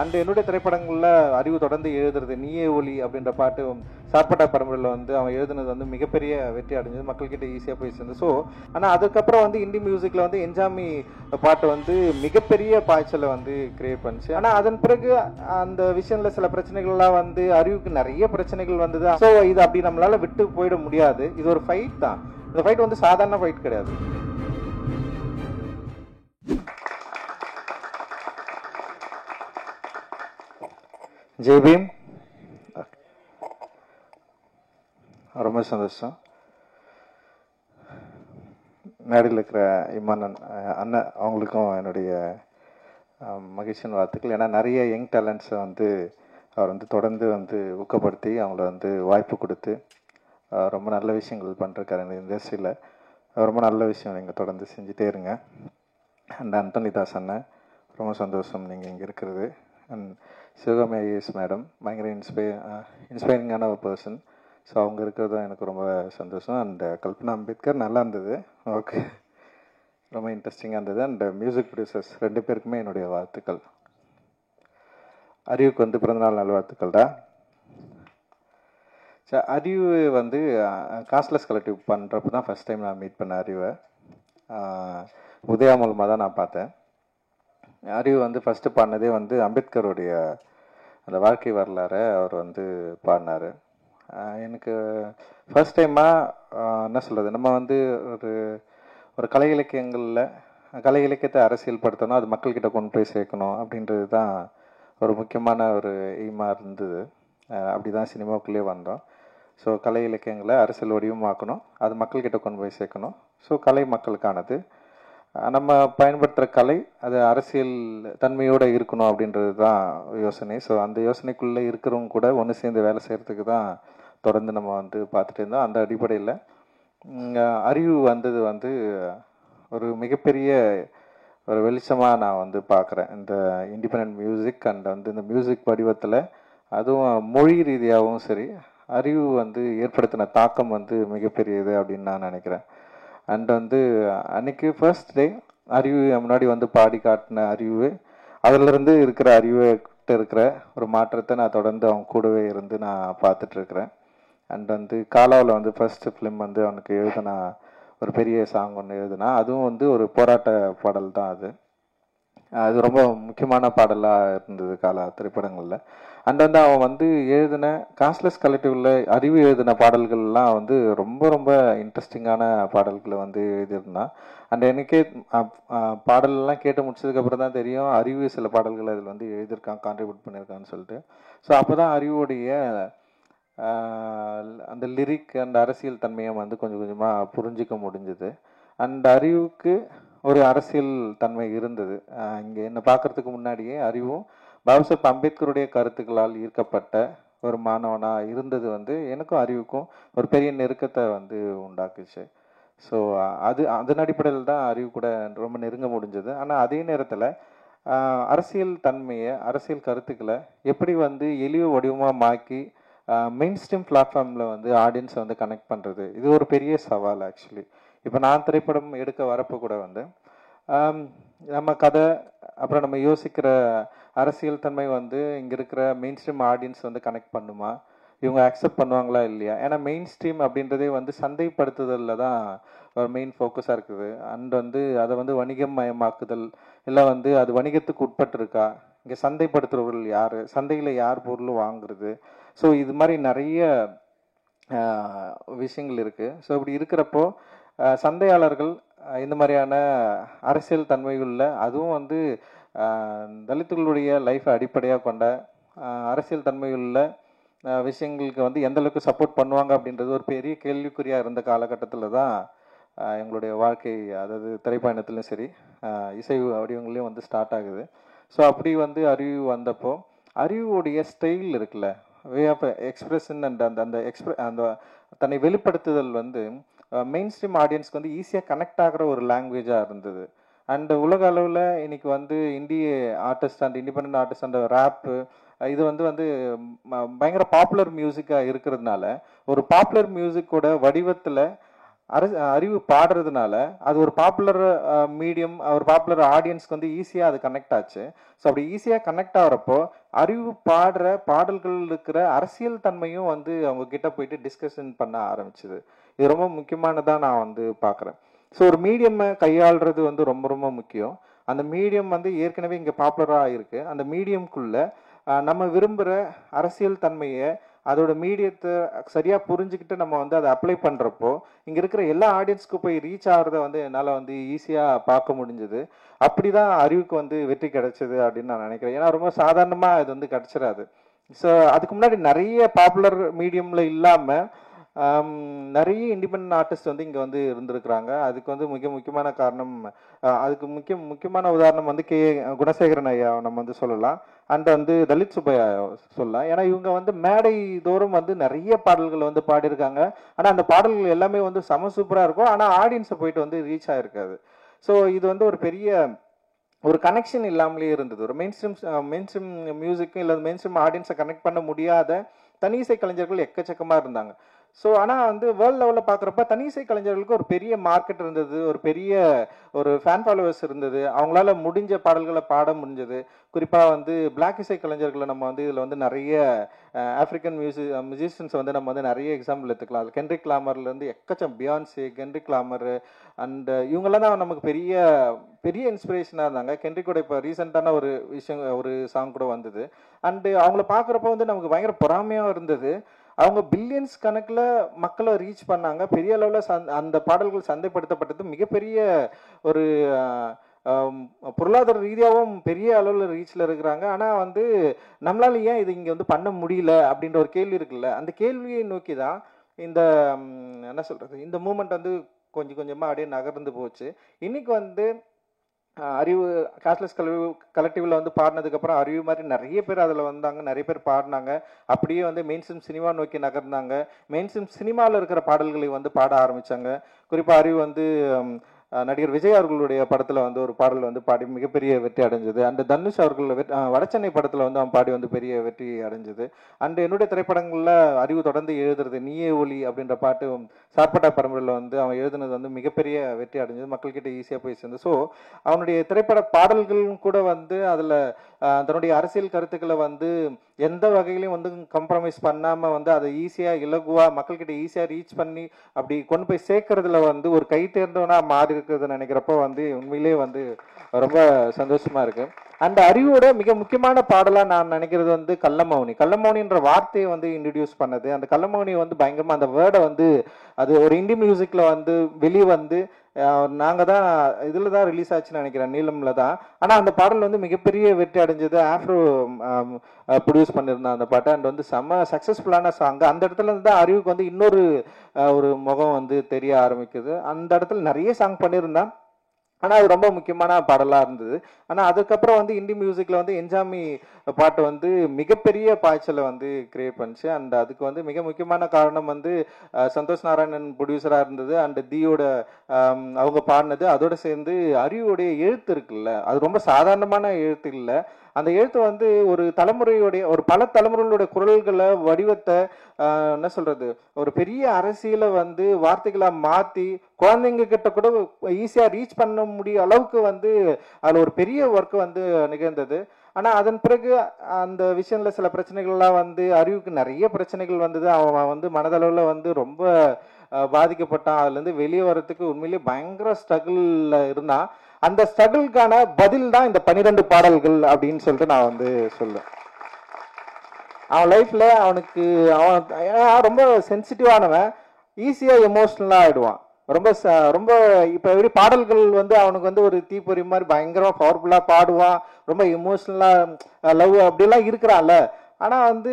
And என்னுடைய திரைப்படங்களில் அறிவு தொடர்ந்து எழுதுறது நீயே ஒலி அப்படின்ற பாட்டு சார்பட்டா பரம்பரையில் வந்து அவன் எழுதுனது வந்து மிகப்பெரிய வெற்றி அடைஞ்சது, மக்கள்கிட்ட ஈஸியாக போய் சேர்ந்து. ஸோ ஆனால் அதுக்கப்புறம் வந்து இந்தி மியூசிக்கில் வந்து என்ஜாமி பாட்டு வந்து மிகப்பெரிய பாய்ச்சலை வந்து கிரியேட் பண்ணுச்சு. ஆனால் அதன் பிறகு அந்த விஷயத்தில் சில பிரச்சனைகள்லாம் வந்து அறிவுக்கு நிறைய பிரச்சனைகள் வந்தது. ஸோ இது அப்படி நம்மளால விட்டு போயிட முடியாது. இது ஒரு ஃபைட் தான். இந்த ஃபைட் வந்து சாதாரண ஃபைட் கிடையாது. ஜெய் பீம். ரொம்ப சந்தோஷம். மேடையில் இருக்கிற இமான் அண்ணன் அவங்களுக்கும் என்னுடைய மகிழ்ச்சியின் வாழ்த்துக்கள். ஏன்னா நிறைய யங் டேலண்ட்ஸை வந்து அவர் வந்து தொடர்ந்து வந்து ஊக்கப்படுத்தி அவங்கள வந்து வாய்ப்பு கொடுத்து ரொம்ப நல்ல விஷயங்கள் பண்ணிருக்காரு இந்த இண்டஸ்ட்ரியில். ரொம்ப நல்ல விஷயம் நீங்கள் தொடர்ந்து செஞ்சுட்டே இருங்க. அண்ட் அந்தோனி தாஸ் அண்ணன் ரொம்ப சந்தோஷம் நீங்கள் இங்கே இருக்கிறது. அண்ட் சிவகாமி ஐஏஎஸ் மேடம் பயங்கர இன்ஸ்பைரிங்கான ஒரு பர்சன். ஸோ அவங்க இருக்கிறது எனக்கு ரொம்ப சந்தோஷம். அண்ட் கல்பனா அம்பேத்கர் நல்லா இருந்தது, ஓகே, ரொம்ப இன்ட்ரெஸ்டிங்காக இருந்தது. அண்ட் மியூசிக் ப்ரொடியூசர்ஸ் 2 பேருக்குமே என்னுடைய வாழ்த்துக்கள். அறிவுக்கு வந்து பிறந்தநாள் நல்வாழ்த்துக்கள் தான். சரி, அறிவு வந்து காஸ்ட்லெஸ் கலெக்டிவ் பண்ணுறப்ப தான் ஃபஸ்ட் டைம் நான் மீட் பண்ண அறிவை. உதயா மூலமாக தான் நான் பார்த்தேன். அறிவு வந்து ஃபஸ்ட்டு பாடினதே வந்து அம்பேத்கருடைய அந்த வாழ்க்கை வரலாறு அவர் வந்து பாடினார். எனக்கு ஃபர்ஸ்ட் டைமாக என்ன சொல்கிறது, நம்ம வந்து ஒரு கலை இலக்கியங்களில் கலை இலக்கியத்தை அரசியல் படுத்தணும், அது மக்கள்கிட்ட கொண்டு போய் சேர்க்கணும் அப்படின்றது தான் ஒரு முக்கியமான ஒரு எய்மாக இருந்தது. அப்படி தான் சினிமாவுக்குள்ளேயே வந்தோம். ஸோ கலை இலக்கியங்களை அரசியல் வடிவமாக்கணும், அது மக்கள்கிட்ட கொண்டு போய் சேர்க்கணும். ஸோ கலை மக்களுக்கானது, நம்ம பயன்படுத்துகிற கலை அது அரசியல் தன்மையோடு இருக்கணும் அப்படின்றது தான் யோசனை. ஸோ அந்த யோசனைக்குள்ளே இருக்கிறவங்க கூட ஒன்று சேர்ந்து வேலை செய்கிறதுக்கு தான் தொடர்ந்து நம்ம வந்து பார்த்துட்டு இருந்தோம். அந்த அடிப்படையில் அறிவு வந்தது வந்து ஒரு மிகப்பெரிய ஒரு வெளிச்சமாக நான் வந்து பார்க்குறேன். இந்த இண்டிபெண்ட் மியூசிக் அண்ட் வந்து இந்த மியூசிக் வடிவத்தில், அதுவும் மொழி ரீதியாகவும் சரி, அறிவு வந்து ஏற்படுத்தின தாக்கம் வந்து மிகப்பெரியது அப்படின்னு நான் நினைக்கிறேன். அண்ட் வந்து அன்றைக்கி ஃபர்ஸ்ட் டே அறிவு முன்னாடி வந்து பாடி காட்டின அறிவு, அதிலிருந்து இருக்கிற அறிவுகிட்ட இருக்கிற ஒரு மாற்றத்தை நான் தொடர்ந்து அவங்க கூடவே இருந்து நான் பார்த்துட்ருக்குறேன். அண்ட் வந்து காலாவில் வந்து ஃபர்ஸ்ட் ஃபிலிம் வந்து அவனுக்கு எழுதுனா ஒரு பெரிய சாங் ஒன்று எழுதுனா, அதுவும் வந்து ஒரு போராட்ட பாடல் தான். அது ரொம்ப முக்கியமான பாடலாக இருந்தது காலா திரைப்படங்களில். அண்ட் வந்து அவன் வந்து எழுதின காஸ்ட்லெஸ் கலெக்டிவில் அறிவு எழுதின பாடல்கள்லாம் வந்து ரொம்ப ரொம்ப இன்ட்ரெஸ்டிங்கான பாடல்களை வந்து எழுதியிருந்தான். அண்ட் எனக்கே பாடலெல்லாம் கேட்டு முடிச்சதுக்கப்புறம் தான் தெரியும் அறிவு சில பாடல்கள் அதில் வந்து எழுதியிருக்கான், கான்ட்ரிபியூட் பண்ணியிருக்கான்னு சொல்லிட்டு. ஸோ அப்போ தான் அறிவுடைய அந்த லிரிக் அண்ட் அரசியல் தன்மையை வந்து கொஞ்சம் கொஞ்சமாக புரிஞ்சிக்க முடிஞ்சுது. அண்ட் அறிவுக்கு ஒரு அரசியல் தன்மை இருந்தது. இங்கே என்னை பார்க்குறதுக்கு முன்னாடியே அறிவும் பாபாசாஹேப் அம்பேத்கருடைய கருத்துக்களால் ஈர்க்கப்பட்ட ஒரு மாணவனாக இருந்தது வந்து எனக்கும் அறிவுக்கும் ஒரு பெரிய நெருக்கத்தை வந்து உண்டாக்குச்சு. ஸோ அதன் அடிப்படையில் தான் அறிவு கூட ரொம்ப நெருங்க முடிஞ்சது. ஆனால் அதே நேரத்தில் அரசியல் தன்மையை, அரசியல் கருத்துக்களை எப்படி வந்து எளிய வடிவமாக மாக்கி மெயின் ஸ்ட்ரீம் பிளாட்ஃபார்மில் வந்து ஆடியன்ஸை வந்து கனெக்ட் பண்ணுறது, இது ஒரு பெரிய சவால் ஆக்சுவலி. இப்போ நான் திரைப்படம் எடுக்க வரப்போ கூட வந்து நம்ம கதை, அப்புறம் நம்ம யோசிக்கிற அரசியல் தன்மை வந்து இங்கே இருக்கிற மெயின் ஸ்ட்ரீம் ஆடியன்ஸ் வந்து கனெக்ட் பண்ணுமா, இவங்க அக்செப்ட் பண்ணுவாங்களா இல்லையா. ஏன்னா மெயின் ஸ்ட்ரீம் அப்படின்றதே வந்து சந்தைப்படுத்துதலில் தான் ஒரு மெயின் ஃபோக்கஸாக இருக்குது. அண்ட் வந்து அதை வந்து வணிகமயமாக்குதல், இல்லை வந்து அது வணிகத்துக்கு உட்பட்டு இருக்கா, இங்கே சந்தைப்படுத்துகிறவர்கள் யார், சந்தையில் யார் பொருள் வாங்குறது. ஸோ இது மாதிரி நிறைய விஷயங்கள் இருக்குது. ஸோ இப்படி இருக்கிறப்போ சந்தையாளர்கள் இந்த மாதிரியான அரசியல் தன்மைகளில், அதுவும் வந்து தலித்துகளுடைய லைஃப்பை அடிப்படையாக கொண்ட அரசியல் தன்மைகளில் விஷயங்களுக்கு வந்து எந்த அளவுக்கு சப்போர்ட் பண்ணுவாங்க அப்படின்றது ஒரு பெரிய கேள்விக்குறியாக இருந்த காலகட்டத்தில் தான் எங்களுடைய வாழ்க்கை, அதாவது திரைப்பயணத்துலையும் சரி இசை வடிவங்களையும் வந்து ஸ்டார்ட் ஆகுது. ஸோ அப்படி வந்து அறிவு வந்தப்போ அறிவுடைய ஸ்டைல் இருக்குல்ல, வே ஆஃப் எக்ஸ்பிரஷன் அண்ட் அந்த தன்னை வெளிப்படுத்துதல் வந்து மெயின் ஸ்ட்ரீம் ஆடியன்ஸ்க்கு வந்து ஈஸியாக கனெக்ட் ஆகிற ஒரு லாங்குவேஜாக இருந்தது. அண்ட் உலக அளவில் இன்னைக்கு வந்து இந்திய artist and independent artist and wrap, இது வந்து பயங்கர பாப்புலர் மியூசிக்காக இருக்கிறதுனால ஒரு பாப்புலர் மியூசிக்கோட வடிவத்தில் அறிவு பாடுறதுனால அது ஒரு பாப்புலர் மீடியம், ஒரு பாப்புலர் ஆடியன்ஸ்க்கு வந்து ஈஸியாக அது கனெக்ட் ஆச்சு. ஸோ அப்படி ஈஸியாக கனெக்ட் ஆகிறப்போ அறிவு பாடுற பாடல்கள் இருக்கிற அரசியல் தன்மையும் வந்து அவங்க கிட்ட போயிட்டு டிஸ்கஷன் பண்ண ஆரம்பிச்சுது. இது ரொம்ப முக்கியமானதாக நான் வந்து பார்க்குறேன். ஸோ ஒரு மீடியமை கையாளுறது வந்து ரொம்ப ரொம்ப முக்கியம். அந்த மீடியம் வந்து ஏற்கனவே இங்கே பாப்புலராக இருக்குது. அந்த மீடியம்குள்ளே நம்ம விரும்புகிற அரசியல் தன்மையை அதோட மீடியத்தை சரியாக புரிஞ்சுக்கிட்டு நம்ம வந்து அதை அப்ளை பண்ணுறப்போ இங்கே இருக்கிற எல்லா ஆடியன்ஸ்க்கு போய் ரீச் ஆகிறத வந்து என்னால் வந்து ஈஸியாக பார்க்க முடிஞ்சுது. அப்படி தான் அறிவுக்கு வந்து வெற்றி கிடைச்சது அப்படின்னு நான் நினைக்கிறேன். ஏன்னா ரொம்ப சாதாரணமாக இது வந்து கிடச்சிடாது. ஸோ அதுக்கு முன்னாடி நிறைய பாப்புலர் மீடியமில் இல்லாமல் நிறைய இண்டிபெண்ட் ஆர்டிஸ்ட் வந்து இங்கே வந்து இருந்திருக்கிறாங்க. அதுக்கு வந்து முக்கியமான காரணம், அதுக்கு முக்கியமான உதாரணம் வந்து குணசேகரன் ஐயா நம்ம வந்து சொல்லலாம். அண்ட் வந்து தலித் சுப்பையா சொல்லலாம். ஏன்னா இவங்க வந்து மேடை தோறும் வந்து நிறைய பாடல்கள் வந்து பாடியிருக்காங்க. ஆனால் அந்த பாடல்கள் எல்லாமே வந்து செம சூப்பராக இருக்கும். ஆனால் ஆடியன்ஸை போயிட்டு வந்து ரீச் ஆகிருக்காது. ஸோ இது வந்து ஒரு பெரிய ஒரு கனெக்ஷன் இல்லாமலே இருந்தது. ஒரு மெயின் ஸ்ட்ரீம் மியூசிக்கும் இல்லை மெயின் ஸ்ட்ரீம் ஆடியன்ஸை கனெக்ட் பண்ண முடியாத தனி இசை கலைஞர்கள் எக்கச்சக்கமாக இருந்தாங்க. ஸோ ஆனால் வந்து வேர்ல்டு லெவலில் பார்க்குறப்ப தனி இசை கலைஞர்களுக்கு ஒரு பெரிய மார்க்கெட் இருந்தது, ஒரு பெரிய ஒரு ஃபேன் ஃபாலோவர்ஸ் இருந்தது, அவங்களால முடிஞ்ச பாடல்களை பாட முடிஞ்சது. குறிப்பாக வந்து பிளாக் இசை கலைஞர்களை நம்ம வந்து இதில் வந்து நிறைய ஆஃப்ரிக்கன் மியூசிஷியன்ஸ் வந்து நம்ம வந்து நிறைய எக்ஸாம்பிள் எடுத்துக்கலாம். அது Kendrick லாமர்லேருந்து Beyoncé, Kendrick La Mer and இவங்கெல்லாம் தான் நமக்கு பெரிய பெரிய இன்ஸ்பிரேஷனாக இருந்தாங்க. கென்ட்ரிக்கோட இப்போ ரீசெண்டான ஒரு விஷயம், ஒரு சாங் கூட வந்தது. அண்டு அவங்கள பார்க்குறப்ப வந்து நமக்கு பயங்கர பொறாமையாக இருந்தது. அவங்க பில்லியன்ஸ் கணக்கில் மக்களை ரீச் பண்ணாங்க. பெரிய அளவில் அந்த பாடல்கள் சந்தைப்படுத்தப்பட்டது. மிகப்பெரிய ஒரு பொருளாதார ரீதியாகவும் பெரிய அளவில் ரீச்சில் இருக்கிறாங்க. ஆனால் வந்து நம்மளால ஏன் இது இங்கே வந்து பண்ண முடியல அப்படின்ற ஒரு கேள்வி இருக்குல்ல, அந்த கேள்வியை நோக்கி தான் இந்த என்ன சொல்கிறது, இந்த மூமெண்ட் வந்து கொஞ்சம் கொஞ்சமாக அப்படியே நகர்ந்து போச்சு. இன்னைக்கு வந்து அறிவு காஸ்ட்லெஸ் கலெக்டிவில் வந்து பாடினதுக்கப்புறம் அறிவு மாதிரி நிறைய பேர் அதில் வந்தாங்க, நிறைய பேர் பாடினாங்க. அப்படியே வந்து மெயின் ஸ்ட்ரீம் சினிமா நோக்கி நகர்ந்தாங்க. மெயின் ஸ்ட்ரீம் சினிமாவில் இருக்கிற பாடல்களை வந்து பாட ஆரம்பித்தாங்க. குறிப்பாக அறிவு வந்து நடிகர் விஜய் அவர்களுடைய படத்தில் வந்து ஒரு பாடல் வந்து பாடி மிகப்பெரிய வெற்றி அடைஞ்சது. அண்ட் தனுஷ் அவர்கள் வடச்சென்னை படத்தில் வந்து அவன் பாடி வந்து பெரிய வெற்றி அடைஞ்சது. அண்ட் என்னுடைய திரைப்படங்களில் அறிவு தொடர்ந்து எழுதுறது நீயே ஒலி அப்படின்ற பாட்டு சார்பட்டா பரம்பரையில் வந்து அவன் எழுதுனது வந்து மிகப்பெரிய வெற்றி அடைஞ்சது, மக்கள்கிட்ட ஈஸியாக போய் சேர்ந்து. ஸோ அவனுடைய திரைப்பட பாடல்களும் கூட வந்து அதில் தன்னுடைய அரசியல் கருத்துக்களை வந்து எந்த வகையிலையும் வந்து கம்ப்ரமைஸ் பண்ணாமல் வந்து அதை ஈஸியாக இலகுவாக மக்கள்கிட்ட ஈஸியாக ரீச் பண்ணி அப்படி கொண்டு போய் சேர்க்கறதுல வந்து ஒரு கை தேர்ந்தவனாக மாறி இருக்கிறது நினைக்கிறப்போ வந்து உண்மையிலே வந்து ரொம்ப சந்தோஷமா இருக்கு. அந்த அறிவோட மிக முக்கியமான பாடலாக நான் நினைக்கிறது வந்து கள்ளமௌனி. கள்ளமௌனின்ற வார்த்தையை வந்து இன்ட்ரடியூஸ் பண்ணது. அந்த கள்ளமௌனி வந்து பயங்கரமாக அந்த வேர்டை வந்து அது ஒரு இந்தி மியூசிக்கில் வந்து வெளியே வந்து நாங்கள் தான் இதில் தான் ரிலீஸ் ஆச்சுன்னு நினைக்கிறேன், நீளமில் தான். ஆனால் அந்த பாடல் வந்து மிகப்பெரிய வெற்றி அடைஞ்சது. ஆஃப்ரோ ப்ரொடியூஸ் பண்ணியிருந்தேன் அந்த பாட்டை. அண்ட் வந்து செம்ம சக்ஸஸ்ஃபுல்லான சாங். அந்த இடத்துல இருந்து தான் அறிவுக்கு வந்து இன்னொரு ஒரு முகம் வந்து தெரிய ஆரம்பிக்குது. அந்த இடத்துல நிறைய சாங் பண்ணியிருந்தேன், ஆனால் அது ரொம்ப முக்கியமான பாடலாக இருந்தது. ஆனால் அதுக்கப்புறம் வந்து இந்தி மியூசிக்கில் வந்து என்ஜாமி பாட்டு வந்து மிகப்பெரிய பாய்ச்சலை வந்து கிரியேட் பண்ணிச்சு. அண்ட் அதுக்கு வந்து மிக முக்கியமான காரணம் வந்து சந்தோஷ் நாராயணன் ப்ரொடியூசராக இருந்தது. அண்ட் தீயோட அவங்க பாடினது. அதோட சேர்ந்து அறிவுடைய எழுத்து இருக்குல்ல, அது ரொம்ப சாதாரணமான எழுத்து இல்லை. அந்த எழுத்து வந்து ஒரு தலைமுறையுடைய ஒரு பல தலைமுறைகளுடைய குரல்களை வடிவத்தை என்ன சொல்றது, ஒரு பெரிய அரசியலை வந்து வார்த்தைகளை மாற்றி குழந்தைங்க கிட்ட கூட ஈஸியாக ரீச் பண்ண முடிய அளவுக்கு வந்து அதில் ஒரு பெரிய ஒர்க் வந்து நிகழ்ந்தது. ஆனால் அதன் பிறகு அந்த விஷயத்தில் சில பிரச்சனைகள்லாம் வந்து அறிவுக்கு நிறைய பிரச்சனைகள் வந்தது. அவன் வந்து மனதளவில் வந்து ரொம்ப பாதிக்கப்பட்டான். அதுலேருந்து வெளியே வர்றதுக்கு உண்மையிலேயே பயங்கர ஸ்ட்ரகிளில் இருந்தான். அந்த ஸ்ட்ரகிளுக்கான பதில் தான் இந்த 12 பாடல்கள் அப்படின்னு சொல்லிட்டு நான் வந்து சொல்லுவேன். அவன் லைஃப்ல அவனுக்கு அவன் ரொம்ப சென்சிட்டிவானவன், ஈஸியாக எமோஷ்னலாக ஆகிடுவான். ரொம்ப ரொம்ப இப்போ எப்படி பாடல்கள் வந்து அவனுக்கு வந்து ஒரு தீப்பொறி மாதிரி பயங்கரமாக பவர்ஃபுல்லாக பாடுவான், ரொம்ப எமோஷ்னலாக லவ் அப்படிலாம் இருக்கிறான்ல. ஆனால் வந்து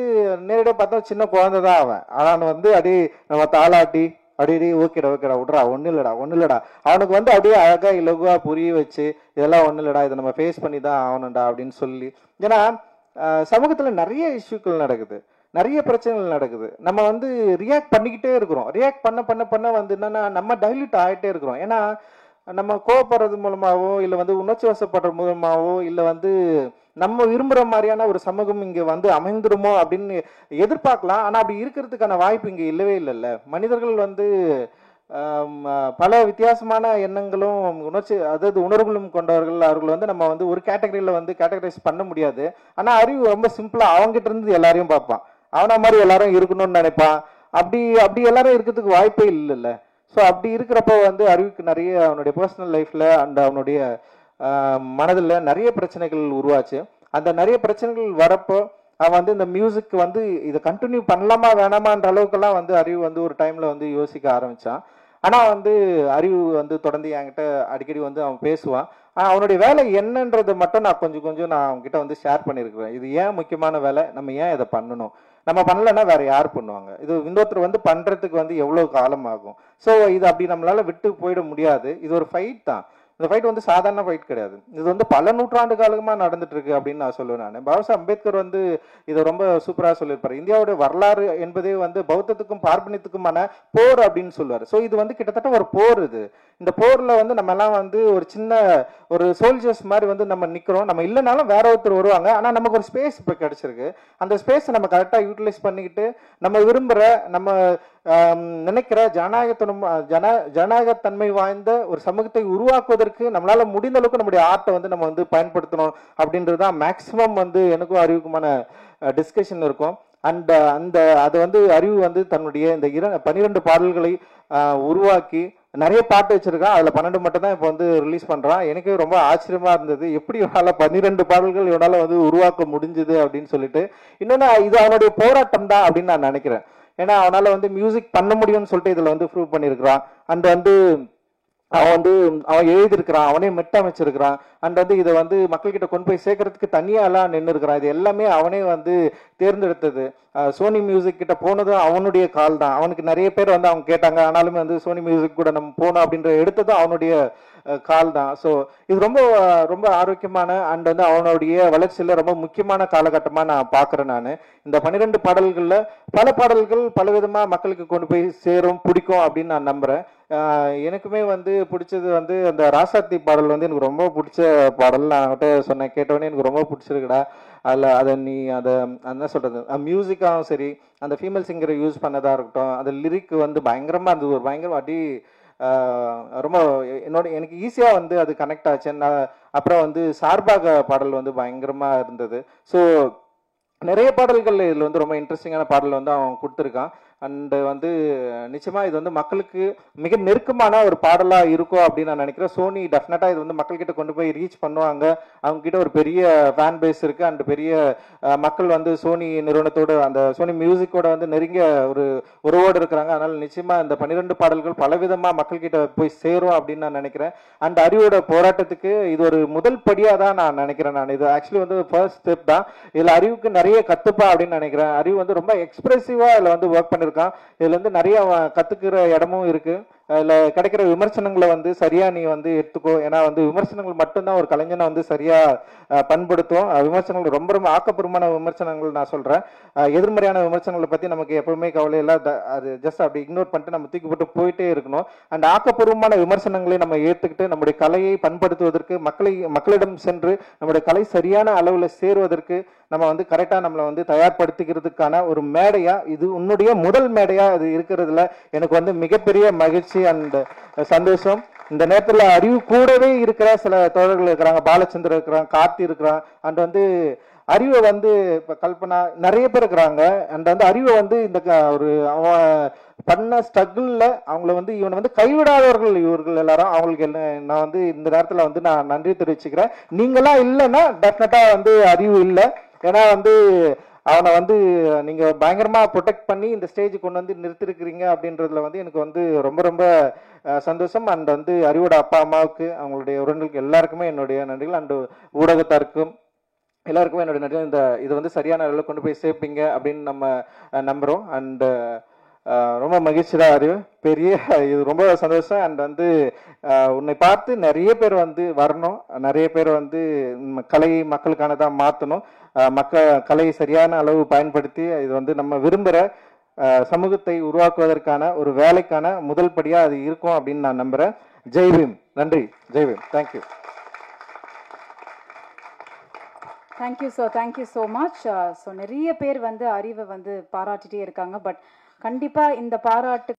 நேரடியாக பார்த்தா சின்ன குழந்தை தான் அவன். அவன் வந்து அப்படியே நம்ம தாளாட்டி அப்படியே ஓகேடா விட்றா, ஒன்றும் இல்லைடா அவனுக்கு வந்து அப்படியே அழகாக இலகுவாக புரிய வச்சு இதெல்லாம் ஒன்றும் இல்லைடா, இதை நம்ம ஃபேஸ் பண்ணி தான் ஆகணும்டா அப்படின்னு சொல்லி. ஏன்னா சமூகத்தில் நிறைய இஷ்யூக்கள் நடக்குது, நிறைய பிரச்சனைகள் நடக்குது. நம்ம வந்து ரியாக்ட் பண்ணிக்கிட்டே இருக்கிறோம். ரியாக்ட் பண்ண வந்து என்னன்னா நம்ம டைல்யூட் ஆகிட்டே இருக்கிறோம். ஏன்னா நம்ம கோவப்படுறது மூலமாகவோ இல்லை வந்து உணர்ச்சி வசப்படுற மூலமாகவோ இல்லை வந்து நம்ம விரும்புகிற மாதிரியான ஒரு சமூகம் இங்கே வந்து அமைந்துருமோ அப்படின்னு எதிர்பார்க்கலாம். ஆனால் அப்படி இருக்கிறதுக்கான வாய்ப்பு இங்கே இல்லவே இல்லைல்ல. மனிதர்கள் வந்து பல வித்தியாசமான எண்ணங்களும் அதாவது உணர்வுகளும் கொண்டவர்கள் அவர்கள் வந்து நம்ம வந்து ஒரு கேட்டகரியில் வந்து கேட்டகரைஸ் பண்ண முடியாது. ஆனால் அறிவு ரொம்ப சிம்பிளாக அவங்ககிட்ட இருந்து எல்லாரையும் பார்ப்பான். அவனை மாதிரி எல்லாரும் இருக்கணும்னு நினைப்பான். அப்படி அப்படி எல்லாரும் இருக்கிறதுக்கு வாய்ப்பே இல்லைல்ல. ஸோ அப்படி இருக்கிறப்போ வந்து அறிவுக்கு நிறைய அவனுடைய பர்சனல் லைஃப்பில் அண்ட் அவனுடைய மனதில் நிறைய பிரச்சனைகள் உருவாச்சு. அந்த நிறைய பிரச்சனைகள் வரப்போ அவன் வந்து இந்த மியூசிக் வந்து இதை கண்டினியூ பண்ணலாமா வேணாமான்ற அளவுக்குலாம் வந்து அறிவு வந்து ஒரு டைமில் வந்து யோசிக்க ஆரம்பித்தான். ஆனால் வந்து அறிவு வந்து தொடர்ந்து என்கிட்ட அடிக்கடி வந்து அவன் பேசுவான். அவனுடைய வேலை என்னன்றது மட்டும் நான் கொஞ்சம் நான் அவங்ககிட்ட வந்து ஷேர் பண்ணியிருக்கிறேன். இது ஏன் முக்கியமான வேலை, நம்ம ஏன் இதை பண்ணணும், நம்ம பண்ணலன்னா வேற யார் பண்ணுவாங்க, இது இன்னொருத்தர் வந்து பண்றதுக்கு வந்து எவ்வளவு காலம் ஆகும். ஸோ இது அப்படி நம்மளால விட்டு போயிட முடியாது. இது ஒரு ஃபைட் தான். இந்த ஃபைட் வந்து சாதாரண ஃபைட் கிடையாது. இது வந்து பல நூற்றாண்டு காலமாக நடந்துட்டு இருக்கு அப்படின்னு நான் சொல்லுவேன். நான் பாபா சாஹேப் அம்பேத்கர் வந்து இதை ரொம்ப சூப்பராக சொல்லியிருப்பாரு. இந்தியாவுடைய வரலாறு என்பதே வந்து பௌத்தத்துக்கும் பார்ப்பனியத்துக்குமான போர் அப்படின்னு சொல்லுவார். ஸோ இது வந்து கிட்டத்தட்ட ஒரு போர். இந்த போரில் வந்து நம்ம எல்லாம் வந்து ஒரு சின்ன ஒரு சோல்ஜர்ஸ் மாதிரி வந்து நம்ம நிற்கிறோம். நம்ம இல்லைனாலும் வேற ஒருத்தர் வருவாங்க. ஆனால் நமக்கு ஒரு ஸ்பேஸ் இப்போ கிடைச்சிருக்கு. அந்த ஸ்பேஸை நம்ம கரெக்டாக யூட்டிலைஸ் பண்ணிக்கிட்டு நம்ம விரும்புகிற நம்ம நினைக்கிற ஜனநாயகத்தன்மை வாய்ந்த ஒரு சமூகத்தை உருவாக்குவதற்கு நம்மளால முடிந்த அளவுக்கு நம்முடைய ஆர்ட்டை வந்து நம்ம வந்து பயன்படுத்தணும் அப்படின்றது தான் மேக்சிமம் வந்து எனக்கும் அறிவுக்குமான டிஸ்கஷன் இருக்கும். அண்ட் அதை வந்து அறிவு வந்து தன்னுடைய இந்த 12 பாடல்களை உருவாக்கி நிறைய பாட்டு வச்சிருக்கான். அதுல 12 மட்டும் தான் இப்போ வந்து ரிலீஸ் பண்றான். எனக்கு ரொம்ப ஆச்சரியமா இருந்தது, எப்படி இவனால 12 பாடல்கள் இவனால வந்து உருவாக்க முடிஞ்சது அப்படின்னு சொல்லிட்டு. இன்னொன்னு இது அவனுடைய போராட்டம் தான் அப்படின்னு நான் நினைக்கிறேன். ஏன்னா அவனால வந்து மியூசிக் பண்ண முடியும்னு சொல்லிட்டு இதுல வந்து ப்ரூவ் பண்ணியிருக்கிறான். அண்ட் வந்து அவன் எழுதியிருக்கிறான், அவனே மெட்டமைச்சிருக்கிறான். அண்ட் வந்து இதை வந்து மக்கள்கிட்ட கொண்டு போய் சேர்க்கறதுக்கு தனியாலாம் நின்று இருக்கிறான். இது எல்லாமே அவனே வந்து தேர்ந்தெடுத்தது. சோனி மியூசிக் கிட்ட போனதும் அவனுடைய கால் தான். அவனுக்கு நிறைய பேர் வந்து அவங்க கேட்டாங்க, ஆனாலுமே வந்து சோனி மியூசிக் கூட நம்ம போனோம் அப்படின்ற எடுத்ததும் அவனுடைய கால் தான். ஸோ இது ரொம்ப ரொம்ப ஆரோக்கியமான அண்ட் வந்து அவனுடைய வளர்ச்சியில் ரொம்ப முக்கியமான காலகட்டமாக நான் பார்க்குறேன். நான் இந்த 12 பாடல்களில் பல பாடல்கள் பலவிதமாக மக்களுக்கு கொண்டு போய் சேரும், பிடிக்கும் அப்படின்னு நான் நம்புகிறேன். எனக்குமே வந்து பிடிச்சது வந்து அந்த ராசாத்தி பாடல் வந்து எனக்கு ரொம்ப பிடிச்ச பாடல். நான் அவன்கிட்ட சொன்னேன், கேட்டவொடனே எனக்கு ரொம்ப பிடிச்சிருக்குடா. நீ என்ன சொல்கிறது, மியூசிக்காகவும் சரி, அந்த ஃபீமேல் சிங்கரை யூஸ் பண்ணதாக இருக்கட்டும், அந்த லிரிக் வந்து பயங்கரமாக இருந்தது. ஒரு பயங்கரம் அடி ரொம்ப எனக்கு ஈஸியாக வந்து அது கனெக்ட் ஆச்சு. அப்புறம் வந்து சார்பாக பாடல் வந்து பயங்கரமாக இருந்தது. ஸோ நிறைய பாடல்கள் இதில் வந்து ரொம்ப இன்ட்ரெஸ்டிங்கான பாடல் வந்து அவன் கொடுத்துருக்கான். அண்டு வந்து நிச்சயமாக இது வந்து மக்களுக்கு மிக நெருக்கமான ஒரு பாடலாக இருக்கும் அப்படின்னு நான் நினைக்கிறேன். சோனி டெஃபினட்டாக இது வந்து மக்கள்கிட்ட கொண்டு போய் ரீச் பண்ணுவாங்க. அவங்ககிட்ட ஒரு பெரிய ஃபேன் பேஸ் இருக்குது. அண்ட் பெரிய மக்கள் வந்து சோனி நிறுவனத்தோடு அந்த சோனி மியூசிக்கோட வந்து நெருங்கிய ஒரு உறவோடு இருக்கிறாங்க. அதனால் நிச்சயமாக இந்த 12 பாடல்கள் பலவிதமாக மக்கள்கிட்ட போய் சேரும் அப்படின்னு நான் நினைக்கிறேன். அண்ட் அறிவோட போராட்டத்துக்கு இது ஒரு முதல் படியாக தான் நான் நினைக்கிறேன். நான் இது ஆக்சுவலி வந்து ஃபர்ஸ்ட் ஸ்டெப் தான். இதில் அறிவுக்கு நிறைய கற்றுப்பா அப்படின்னு நினைக்கிறேன். அறிவு வந்து ரொம்ப எக்ஸ்பிரசிவாக இதில் வந்து ஒர்க் பண்ணியிருக்கான். இதுல வந்து நிறைய கத்துக்கிற இடமும் இருக்கு. அதுல கிடைக்கிற விமர்சனங்களை வந்து சரியா நீ வந்து எடுத்துக்கோ. ஏன்னா வந்து விமர்சனங்கள் மட்டும்தான் ஒரு கலைஞனை வந்து சரியா பண்படுத்தும். விமர்சனங்கள் ரொம்ப ரொம்ப ஆக்கப்பூர்வமான விமர்சனங்கள் நான் சொல்றேன். எதிர்மறையான விமர்சனங்களை பத்தி நமக்கு எப்பவுமே கவலை இல்லை. அது ஜஸ்ட் அப்படி இக்னோர் பண்ணிட்டு நம்ம தூக்கி போட்டு போயிட்டே இருக்கணும். அண்ட் ஆக்கப்பூர்வமான விமர்சனங்களை நம்ம ஏற்றுக்கிட்டு நம்முடைய கலையை பண்படுத்துவதற்கு, மக்களிடம் சென்று நம்முடைய கலை சரியான அளவுல சேருவதற்கு நம்ம வந்து கரெக்டா நம்மளை வந்து தயார்படுத்திக்கிறதுக்கான ஒரு மேடையா, இது உன்னுடைய முதல் மேடையா இது இருக்கிறதுல எனக்கு வந்து மிகப்பெரிய மகிழ்ச்சி அண்ட் சந்தோஷம். இந்த நேரத்தில் அறிவு கூடவே இருக்கிற சில தோழர்கள் இருக்கிறாங்க. பாலச்சந்திரன் இருக்கிறான், கார்த்தி இருக்கிறான். அண்ட் வந்து அறிவை வந்து இப்போ கல்பனா நிறைய பேர் இருக்கிறாங்க. அண்ட் வந்து அறிவை வந்து இந்த ஒரு அவன் பண்ண ஸ்ட்ரகிளில் அவங்கள வந்து இவனை வந்து கைவிடாதவர்கள் இவர்கள் எல்லாரும். அவங்களுக்கு நான் வந்து இந்த நேரத்தில் வந்து நான் நன்றி தெரிவிச்சுக்கிறேன். நீங்களாம் இல்லைன்னா டெஃபினட்டாக வந்து அறிவு இல்லை. ஏன்னா வந்து அவனை வந்து நீங்கள் பயங்கரமாக ப்ரொடெக்ட் பண்ணி இந்த ஸ்டேஜ் கொண்டு வந்து நிறுத்திருக்கிறீங்க அப்படின்றதுல வந்து எனக்கு வந்து ரொம்ப ரொம்ப சந்தோஷம். அண்ட் வந்து அறிவோட அப்பா அம்மாவுக்கு, அவங்களுடைய உறவுகளுக்கு எல்லாருக்குமே என்னுடைய நன்றிகள். அண்டு ஊடகத்தாருக்கும் எல்லாருக்குமே என்னுடைய நன்றி. இது வந்து சரியான அளவில் கொண்டு போய் சேர்ப்பீங்க அப்படின்னு நம்ம நம்புகிறோம். அண்டு ரொம்ப மகிழ்ச்சி தான் அறிவு, பெரிய இது ரொம்ப சந்தோஷம். அண்ட் வந்து உன்னை பார்த்து நிறைய பேர் வந்து வரணும், நிறைய பேர் வந்து கலையை மக்களுக்கானதாக மாற்றணும். கலையை சரியான அளவு பயன்படுத்தி இது வந்து நம்ம விரும்புகிற சமூகத்தை உருவாக்குவதற்கான ஒரு வேலைக்கான முதல் படியாக அது இருக்கும் அப்படின்னு நான் நம்புகிறேன். ஜெய்பீம். நன்றி. Jai Bhim. Thank you. Thank you sir, thank you so much. So நிறைய பேர் வந்து அறிவை வந்து பாராட்டிகிட்டே இருக்காங்க. பட் கண்டிப்பாக இந்த பாராட்டு